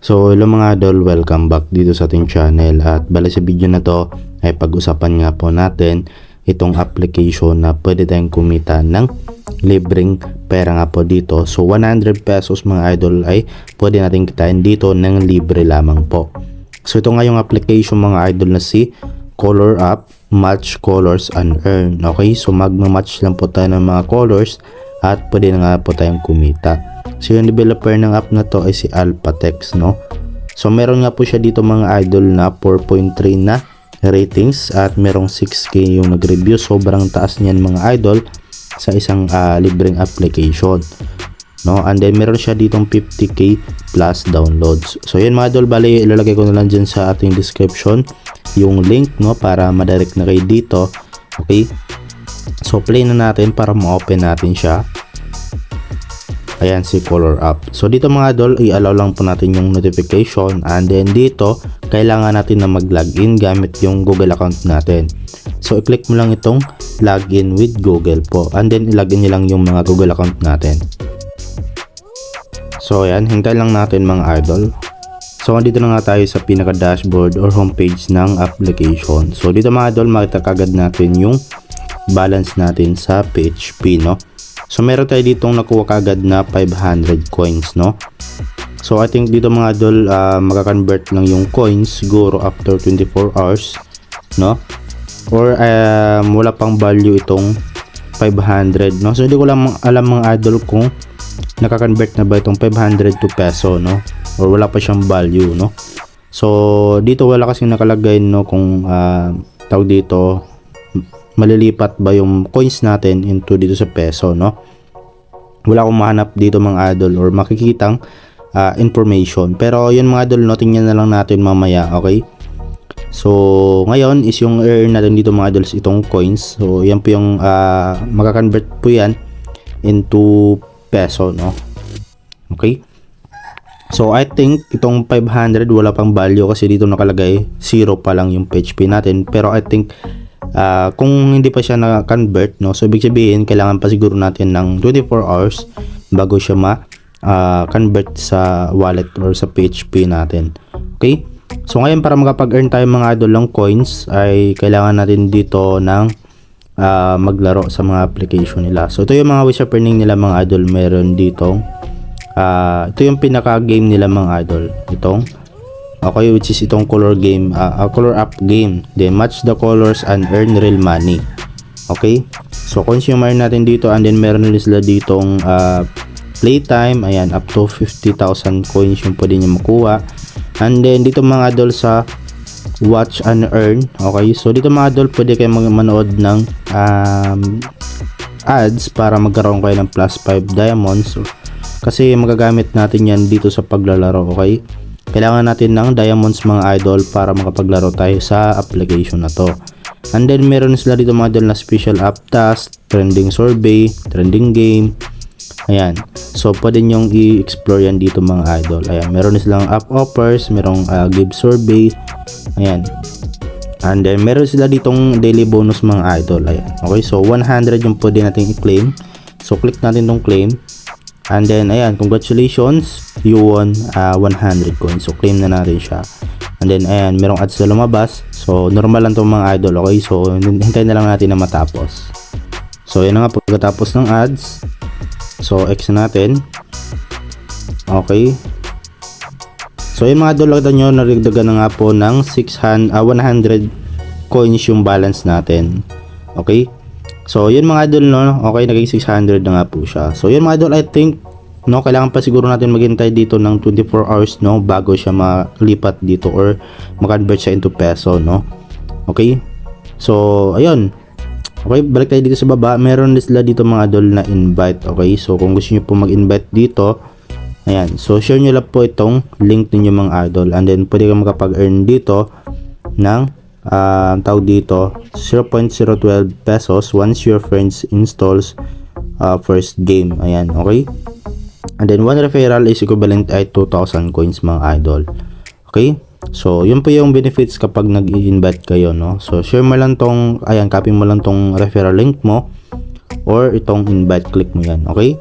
So hello mga idol, welcome back dito sa ating channel at bali sa video na to ay pag-usapan nga po natin itong application na pwede tayong kumita ng libreng pera nga po dito. So 100 pesos mga idol ay pwede natin kitain dito ng libre lamang po. So ito nga yung application mga idol na si Color Up, Match Colors and Earn. Okay, so magma-match lang po tayo ng mga colors at pwede na nga po tayong kumita. So yung developer ng app na to ay si Alphatex, no? So meron nga po siya dito mga idol na 4.3 na ratings at merong 6k yung nag-review. Sobrang taas niyan mga idol sa isang libreng application, no? And then meron siya ditong 50k plus downloads. So yun mga idol, bali ilalagay ko na lang dyan sa ating description yung link, no, para madirect na kayo dito. Okay, so play na natin para ma-open natin siya. Ayan si Color Up. So dito mga idol, i-allow lang po natin yung notification and then dito kailangan natin na mag-login gamit yung Google account natin. So i-click mo lang itong login with Google po and then ilagin nyo lang yung mga Google account natin. So ayan, hintay lang natin mga idol. So dito na nga tayo sa pinaka dashboard or homepage ng application. So dito mga idol, makita kagad natin yung balance natin sa PHP, no? So meron tayo ditong nakuha kagad na 500 coins, no? So I think dito mga idol, maka-convert lang yung coins siguro after 24 hours, no? Or wala pang value itong 500, no? So hindi ko lang alam mga idol kung naka-convert na ba itong 500 to peso, no? Or wala pa siyang value, no? So dito wala kasing nakalagay, no, kung tawag dito malilipat ba yung coins natin into dito sa peso, no? Wala akong mahanap dito mga idol or makikitang information. Pero yun mga idol, no, tingnan na lang natin mamaya, okay? So ngayon is yung earn natin dito mga idol itong coins. So yan po yung maka-convert po yan into peso, no? Okay? So I think itong 500 wala pang value kasi dito nakalagay 0 pa lang yung PHP natin. Pero I think kung hindi pa siya na-convert, no, so ibig sabihin kailangan pa siguro natin ng 24 hours bago siya ma-convert sa wallet or sa PHP natin. Okay? So ngayon para makapag-earn tayo mga idol ng coins ay kailangan natin dito ng maglaro sa mga application nila. So ito yung mga ways of earning nila mga idol. Meron dito ito yung pinaka-game nila mga idol. Itong okay, which is itong color game, color up game. Then match the colors and earn real money. Okay, so consumer natin dito and then meron nila sila ditong playtime. Ayan, up to 50,000 coins yung pwede nyo makuha. And then dito mga idol sa watch and earn. Okay, so dito mga idol pwede kayo manood ng ads para magkaroon kayo ng plus 5 diamonds. Kasi magagamit natin yan dito sa paglalaro. Okay, kailangan natin ng diamonds mga idol para makapaglaro tayo sa application na to. And then meron sila dito mga idol na special app task, trending survey, trending game. Ayan, so pwede nyong i-explore yan dito mga idol. Ayan, meron silang app offers, merong give survey. Ayan, and then meron sila ditong daily bonus mga idol. Ayan, okay, so 100 yung pwede natin i-claim. So click natin tong claim. And then ayan, congratulations, you won 100 coins. So claim na natin siya. And then ayan, merong ads na lumabas. So normal lang to mga idol. Okay, so hintayin na lang natin na matapos. So yun na nga, pagkatapos ng ads, so X na natin. Okay, so yung mga idol, kita nyo narigdagan na nga po ng 100 coins yung balance natin. Okay, so yun mga idol, no, okay, naging 600 na nga po siya. So yun mga idol, I think, no, kailangan pa siguro natin maghintay dito ng 24 hours, no, bago siya malipat dito or ma-convert siya into peso, no. Okay, so ayun. Okay, balik tayo dito sa baba. Meron din sila dito mga idol na invite. Okay, so kung gusto niyo po mag-invite dito, ayan, so share nyo lang po itong link ninyo mga idol and then pwede kayo makapag-earn dito ng tawag dito 0.012 pesos once your friends installs first game. Ayan, okay, and then one referral is equivalent ay 2,000 coins mga idol. Okay, so yun po yung benefits kapag nag-i-invite kayo, no. So share mo lang tong, ayan, copy mo lang tong referral link mo or itong invite, click mo yan. Okay,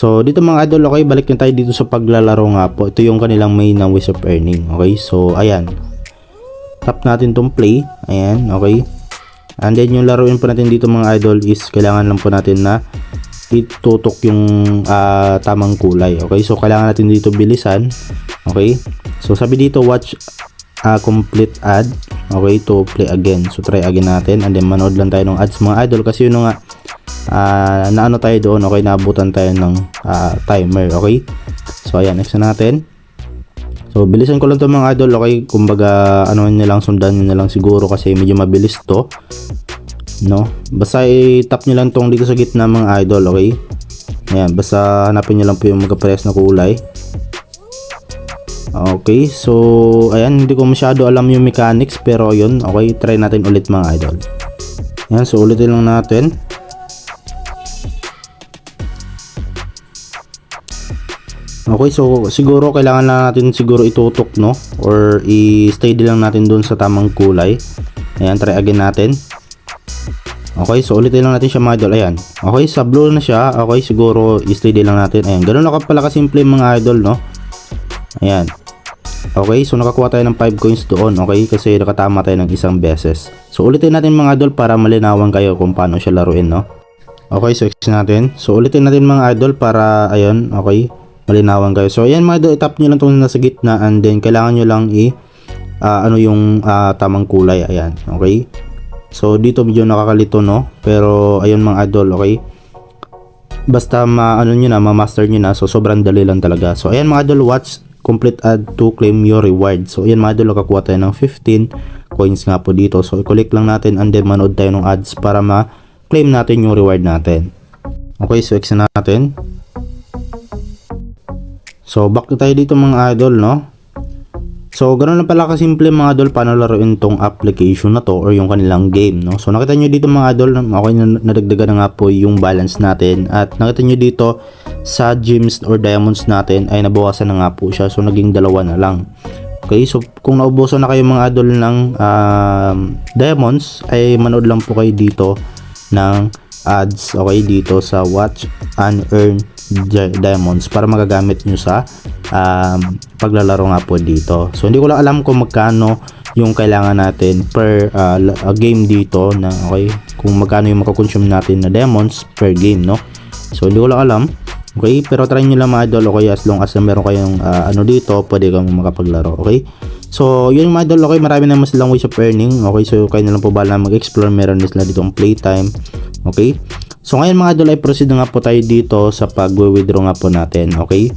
So dito mga idol, okay, balik na tayo dito sa paglalaro nga po. Ito yung kanilang main na ways of earning. Okay, so ayan, tap natin tong play. Ayan, okay. And then yung laruin po natin dito mga idol is kailangan lang po natin na itutok yung tamang kulay. Okay, so kailangan natin dito bilisan. Okay, so sabi dito watch complete ad, okay, to play again. So try again natin and then manood lang tayo ng ads mga idol, kasi yun nga naano tayo doon. Okay, naabutan tayo ng timer. Okay, so ayan, next na natin. So bilisan ko lang to mga idol. Okay, kumbaga ano nyo lang, sundan nyo na lang siguro kasi medyo mabilis to, no? Basta i-tap nyo lang tong dito sa gitna mga idol. Okay, ayan, basta hanapin nyo lang po yung magka-press na kulay. Okay, so ayan, hindi ko masyado alam yung mechanics pero yun. Okay, try natin ulit mga idol. Ayan, so ulitin lang natin. Okay, so siguro kailangan na natin siguro itutok, no, or i-steady lang natin dun sa tamang kulay. Ayan, try again natin. Okay, so ulitin lang natin siya mga idol. Ayan, okay, sa blue na siya. Okay, siguro i-steady lang natin. Ayan, ganun na pala kasimple mga idol, no. Ayan, okay, so nakakuha tayo ng 5 coins doon. Okay, kasi nakatama tayo ng isang beses. So ulitin natin mga idol para malinawan kayo kung paano siya laruin, no. Okay, so exit natin. So ulitin natin mga idol para ayun, okay, malinawan kayo. So ayan mga idol, itap nyo lang itong nasa gitna and then kailangan nyo lang ano yung tamang kulay. Ayan, okay. So dito medyo nakakalito, no, pero ayun mga idol, okay, basta ano nyo na, ma-master nyo na. So sobrang dali lang talaga. So ayan mga idol, watch complete ad to claim your reward. So ayan mga idol, nakakuha tayo ng 15 coins nga po dito. So i-click lang natin and then manood tayo ng ads para ma-claim natin yung reward natin. Okay, so exit natin. So back na tayo dito mga idol, no. So ganoon lang pala kasimple mga idol paano laruin tong application na to or yung kanilang game, no. So nakita nyo dito mga idol, okay, nadagdagan na nga po yung balance natin at nakita nyo dito sa gems or diamonds natin ay nabawasan na nga po siya. So naging 2 na lang. Okay, so kung naubusan na kayo mga idol ng diamonds ay manood lang po kayo dito ng ads, okay, dito sa watch and earn diamonds para magagamit nyo sa paglalaro nga po dito. So hindi ko lang alam kung magkano yung kailangan natin per game dito na, okay, kung magkano yung makakonsume natin na diamonds per game, no. So hindi ko lang alam. Okay, pero try nyo lang mga idol. Okay, as long as na meron kayong ano dito, pwede kang makapaglaro. Okay, so yun mga idol. Okay, marami naman silang ways of earning. Okay, so kayo na lang po bala mag-explore. Meron din sila dito ang playtime. Okay, so ngayon mga idol ay proceed na nga po tayo dito sa pag-withdraw nga po natin. Okay,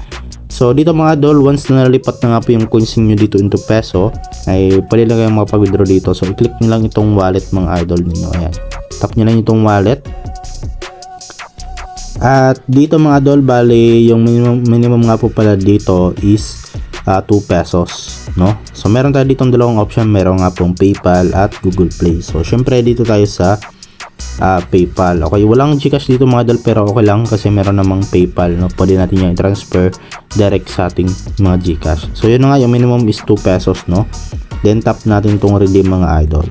so dito mga idol, once na nalipat na nga po yung coins nyo dito into peso, ay pwede lang kayong makapag-withdraw dito. So i-click nyo lang itong wallet mga idol ninyo. Ayan, tap nyo lang itong wallet. At dito mga idol, bali yung minimum nga po pala dito is 2 pesos, no. So meron tayo ditong dalawang option. Meron nga pong PayPal at Google Play. So syempre dito tayo sa PayPal. Okay, walang GCash dito mga idol pero okay lang kasi meron namang PayPal, no. Pwede natin yung i-transfer direct sa ating mga GCash. So yun nga, yung minimum is 2 pesos, no. Then tap natin tong redeem mga idol.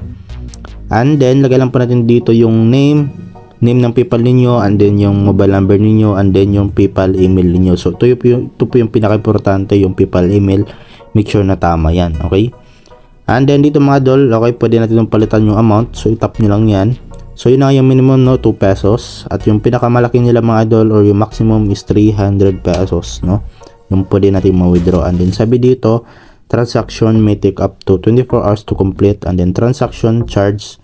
And then lagay lang po natin dito yung name ng PayPal ninyo and then yung mobile number ninyo and then yung PayPal email ninyo. So ito po yung pinaka-importante, yung PayPal email. Make sure na tama yan, okay. And then dito mga idol, okay, pwede natin palitan yung amount. So itap nyo lang yan. So yun na yung minimum, no, 2 pesos. At yung pinakamalaki nila mga idol or yung maximum is 300 pesos, no. Yung pwede natin ma-withdraw. And then sabi dito, transaction may take up to 24 hours to complete and then transaction charge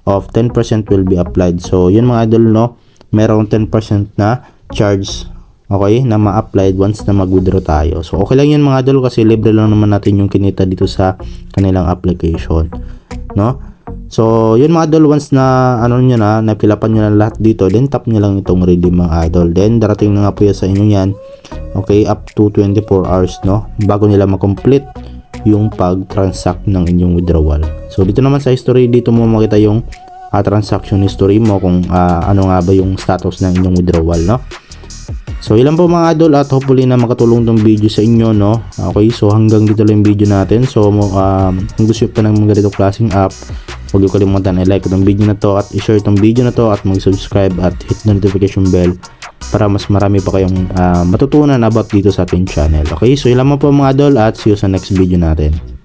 of 10% will be applied. So yun mga idol, no, merong 10% na charge, okay, na ma-applied once na mag-withdraw tayo. So okay lang yun mga idol kasi libre lang naman natin yung kinita dito sa kanilang application, no. So yun mga idol, once na ano nyo na, napilapan nyo na lahat dito, then tap nyo lang itong redeem mga idol. Then darating na nga po yan sa inyo yan, okay, up to 24 hours, no, bago nila ma-complete yung pag-transact ng inyong withdrawal. So dito naman sa history, dito mo makita yung transaction history mo kung ano nga ba yung status ng inyong withdrawal, no. So ilan po mga idol at hopefully na makatulong tong video sa inyo, no? Okay, so hanggang dito lang yung video natin. So kung gusto nyo pa ng mga ganitong klaseng app, huwag nyo kalimutan i-like itong video na to at i-share itong video na to at mag-subscribe at hit the notification bell para mas marami pa kayong matutunan about dito sa ating channel. Okay, so ilan po mga idol at see you sa next video natin.